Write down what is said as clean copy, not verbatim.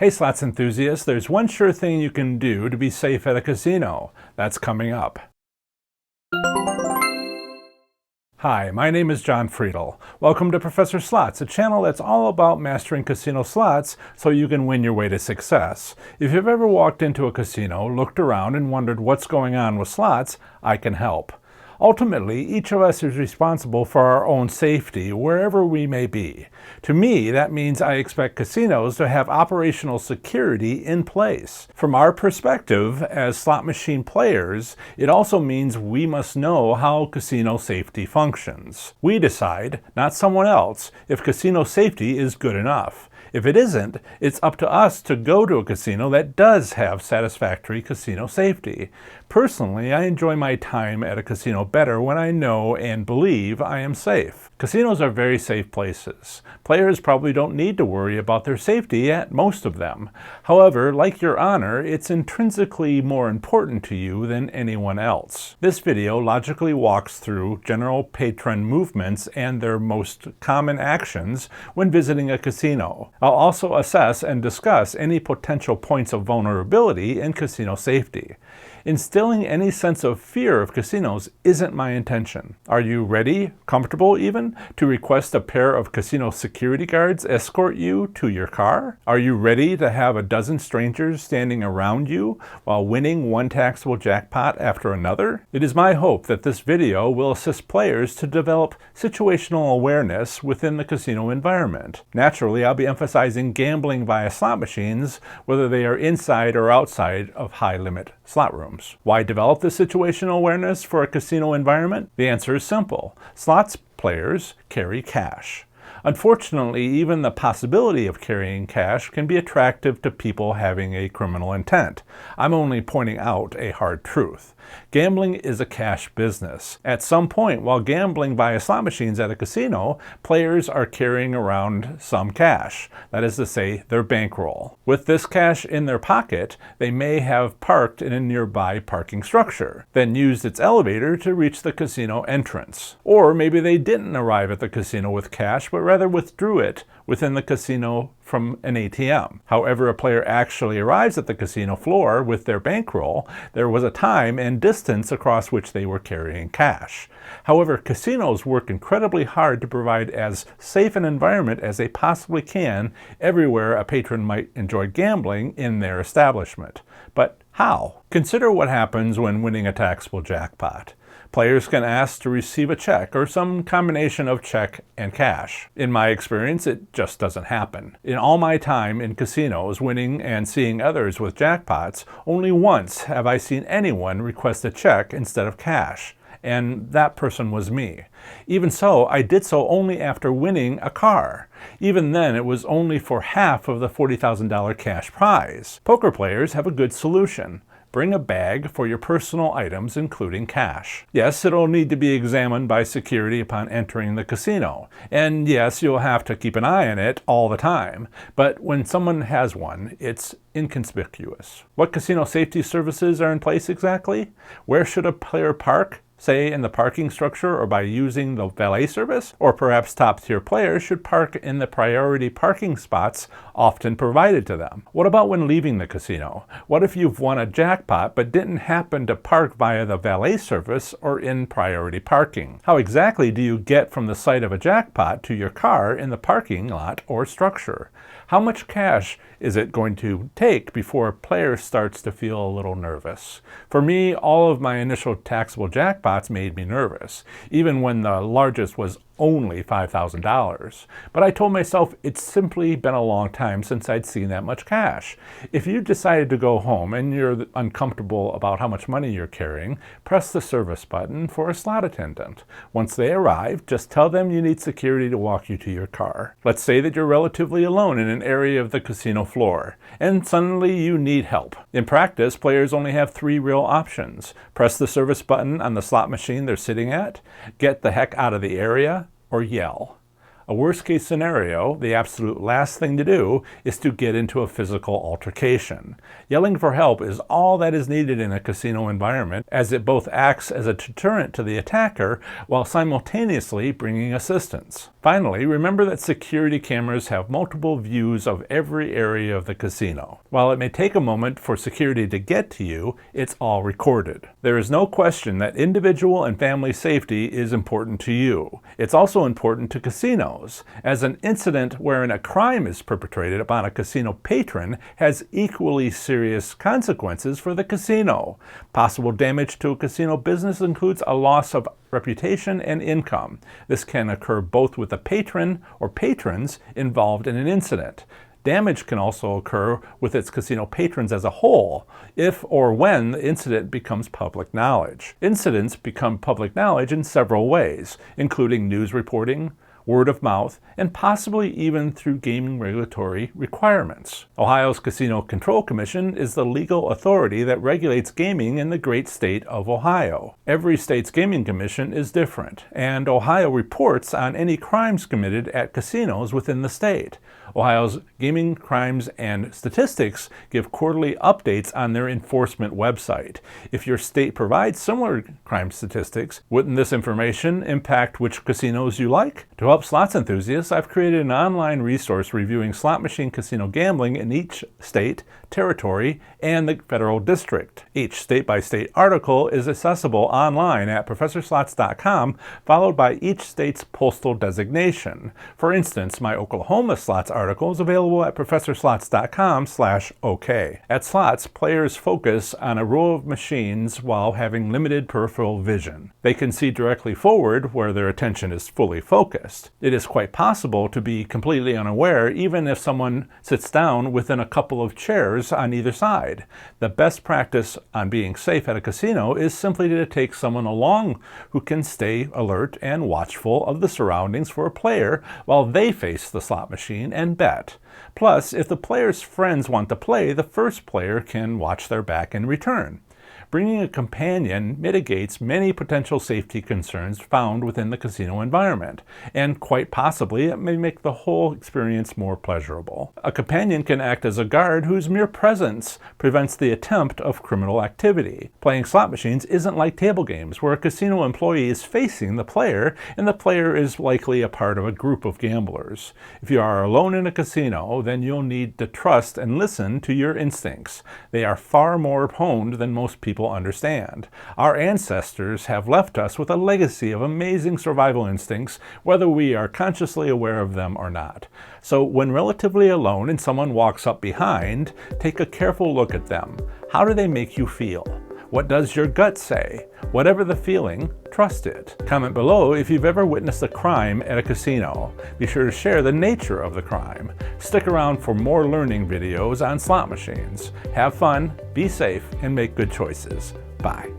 Hey slots enthusiasts, there's one sure thing you can do to be safe at a casino. That's coming up. Hi, my name is John Friedel. Welcome to Professor Slots, a channel that's all about mastering casino slots so you can win your way to success. If you've ever walked into a casino, looked around, and wondered what's going on with slots, I can help. Ultimately, each of us is responsible for our own safety wherever we may be. To me, that means I expect casinos to have operational security in place. From our perspective as slot machine players, it also means we must know how casino safety functions. We decide, not someone else, if casino safety is good enough. If it isn't, it's up to us to go to a casino that does have satisfactory casino safety. Personally, I enjoy my time at a casino better when I know and believe I am safe. Casinos are very safe places. Players probably don't need to worry about their safety at most of them. However, like your honor, it's intrinsically more important to you than anyone else. This video logically walks through general patron movements and their most common actions when visiting a casino. I'll also assess and discuss any potential points of vulnerability in casino safety. Instilling any sense of fear of casinos isn't my intention. Are you ready, comfortable even, to request a pair of casino security guards escort you to your car? Are you ready to have a dozen strangers standing around you while winning one taxable jackpot after another? It is my hope that this video will assist players to develop situational awareness within the casino environment. Naturally, I'll be emphasizing gambling via slot machines, whether they are inside or outside of high-limit slot rooms. Why develop this situational awareness for a casino environment? The answer is simple. Slots players carry cash. Unfortunately, even the possibility of carrying cash can be attractive to people having a criminal intent. I'm only pointing out a hard truth. Gambling is a cash business. At some point, while gambling via slot machines at a casino, players are carrying around some cash. That is to say, their bankroll. With this cash in their pocket, they may have parked in a nearby parking structure, then used its elevator to reach the casino entrance. Or maybe they didn't arrive at the casino with cash, but rather withdrew it within the casino from an ATM. However a player actually arrives at the casino floor with their bankroll, there was a time and distance across which they were carrying cash. However, casinos work incredibly hard to provide as safe an environment as they possibly can everywhere a patron might enjoy gambling in their establishment. But how? Consider what happens when winning a taxable jackpot. Players can ask to receive a check or some combination of check and cash. In my experience, it just doesn't happen. In all my time in casinos, winning and seeing others with jackpots, only once have I seen anyone request a check instead of cash. And that person was me. Even so, I did so only after winning a car. Even then, it was only for half of the $40,000 cash prize. Poker players have a good solution. Bring a bag for your personal items, including cash. Yes, it'll need to be examined by security upon entering the casino. And yes, you'll have to keep an eye on it all the time. But when someone has one, it's inconspicuous. What casino safety services are in place exactly? Where should a player park? Say in the parking structure or by using the valet service? Or perhaps top-tier players should park in the priority parking spots often provided to them. What about when leaving the casino? What if you've won a jackpot but didn't happen to park via the valet service or in priority parking? How exactly do you get from the site of a jackpot to your car in the parking lot or structure? How much cash is it going to take before a player starts to feel a little nervous? For me, all of my initial taxable jackpots made me nervous, even when the largest was only $5,000. But I told myself it's simply been a long time since I'd seen that much cash. If you decided to go home and you're uncomfortable about how much money you're carrying, press the service button for a slot attendant. Once they arrive, just tell them you need security to walk you to your car. Let's say that you're relatively alone in an area of the casino floor, and suddenly you need help. In practice, players only have three real options. Press the service button on the slot machine they're sitting at, get the heck out of the area, or yell. A worst-case scenario, the absolute last thing to do, is to get into a physical altercation. Yelling for help is all that is needed in a casino environment, as it both acts as a deterrent to the attacker while simultaneously bringing assistance. Finally, remember that security cameras have multiple views of every area of the casino. While it may take a moment for security to get to you, it's all recorded. There is no question that individual and family safety is important to you. It's also important to casinos, as an incident wherein a crime is perpetrated upon a casino patron has equally serious consequences for the casino. Possible damage to a casino business includes a loss of reputation and income. This can occur both with the patron or patrons involved in an incident. Damage can also occur with its casino patrons as a whole, if or when the incident becomes public knowledge. Incidents become public knowledge in several ways, including news reporting, word of mouth, and possibly even through gaming regulatory requirements. Ohio's Casino Control Commission is the legal authority that regulates gaming in the great state of Ohio. Every state's gaming commission is different, and Ohio reports on any crimes committed at casinos within the state. Ohio's Gaming Crimes and Statistics give quarterly updates on their enforcement website. If your state provides similar crime statistics, wouldn't this information impact which casinos you like? To help slots enthusiasts, I've created an online resource reviewing slot machine casino gambling in each state, territory, and the federal district. Each state-by-state article is accessible online at ProfessorSlots.com, followed by each state's postal designation. For instance, my Oklahoma Slots article is available at ProfessorSlots.com/OK. At Slots, players focus on a row of machines while having limited peripheral vision. They can see directly forward where their attention is fully focused. It is quite possible to be completely unaware even if someone sits down within a couple of chairs on either side. The best practice on being safe at a casino is simply to take someone along who can stay alert and watchful of the surroundings for a player while they face the slot machine and bet. Plus, if the player's friends want to play, the first player can watch their back in return. Bringing a companion mitigates many potential safety concerns found within the casino environment, and quite possibly it may make the whole experience more pleasurable. A companion can act as a guard whose mere presence prevents the attempt of criminal activity. Playing slot machines isn't like table games, where a casino employee is facing the player, and the player is likely a part of a group of gamblers. If you are alone in a casino, then you'll need to trust and listen to your instincts. They are far more honed than most people understand. Our ancestors have left us with a legacy of amazing survival instincts, whether we are consciously aware of them or not. So when relatively alone and someone walks up behind, take a careful look at them. How do they make you feel? What does your gut say? Whatever the feeling, trust it. Comment below if you've ever witnessed a crime at a casino. Be sure to share the nature of the crime. Stick around for more learning videos on slot machines. Have fun, be safe, and make good choices. Bye.